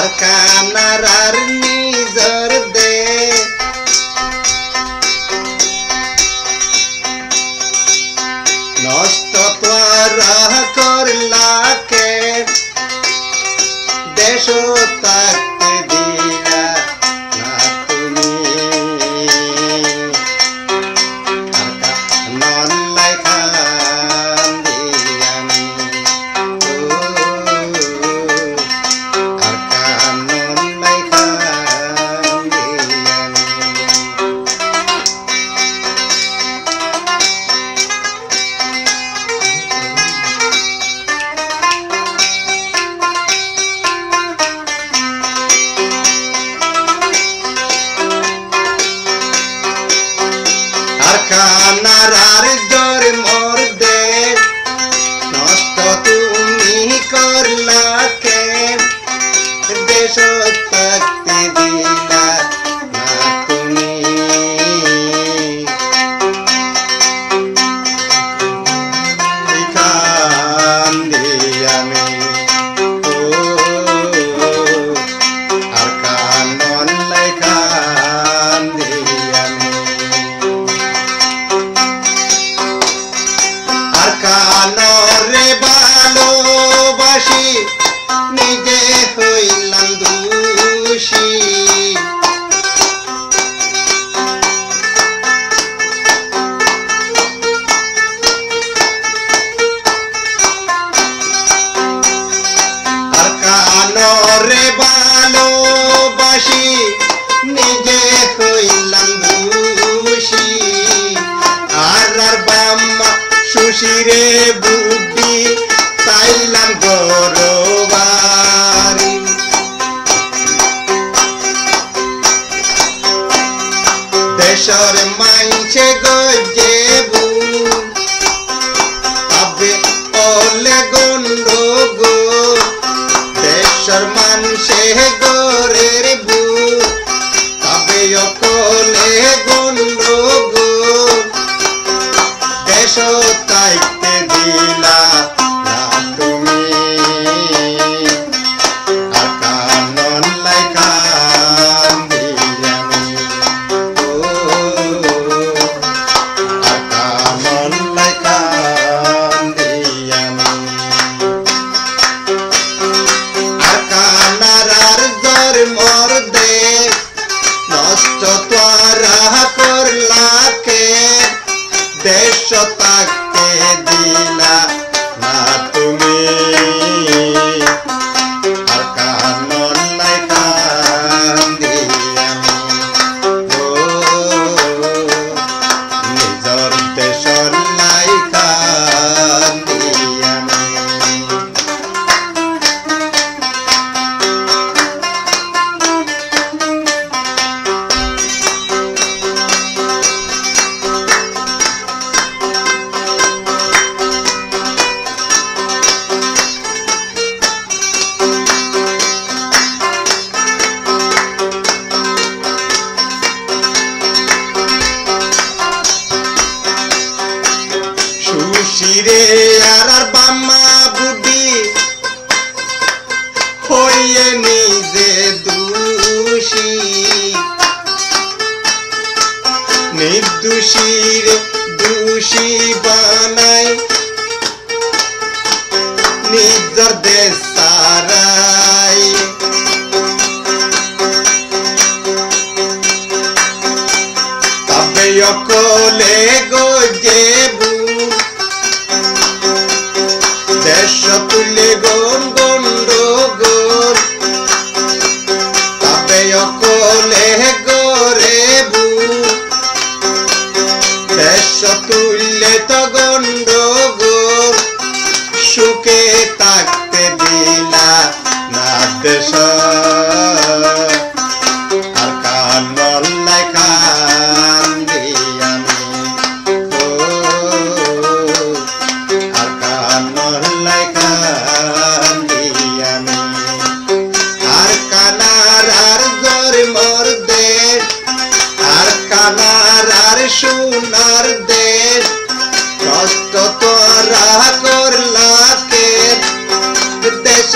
আর কানার আর নিজর দে নষ্ট তোরা করলা কে দেশ থাকতে দিলা না তুমি আর কানলাই কান্দি আমি আর কানলাই কান্দি আমি কানার আর জোর মোর দে নষ্ট তুমি করলা কে দেশ থাকতে দিলা না তুমি কান্দি আমি আর কানলাই কান্দি আমি কানরে ভালোবাসি নিজে হইলাম দোষী আর কানরে ভালোবাসি নিজে হইলাম দোষী আর বাম্মা সুশিরে বুদ্ধি চাইলাম গরবারি দেশর মাইছে গজে তবে ওলে গন্ডগো দেশর মানসে গরের বু তবে অকলে গন্ডগো দেশ থাকতে দিলা না তুমি আর কানলাই কান্দি আমি আর কানলাই কান্দি আমি আর কানার আর জোর মোর দে নষ্ট তোরা করলা কে দেশ থাকতে দিলা না তুমি আর কানলাই কান্দি আমি নিজর দেশর লাই কান্দি আমি সুশিরে আর বাম্মা বুদ্ধি হইয়ে নিজে দোষী নির্দোষীর দোষী বানাই নিজর দেশ সারাই তবে অকলে গজেবু দেশ তুলে গন্ডগোল তবে অকলে গরেবু দেশ তুলে তো গন্ডগোল সুখে থাকতে দিলা না দেশ আর কানলাই কান্দি আমি আর কানলাই কান্দি আমি আর কানার আর জোর মোর দে আর কানার আর সোনার দেশ কষ্ট তোরা করলা কে দেশ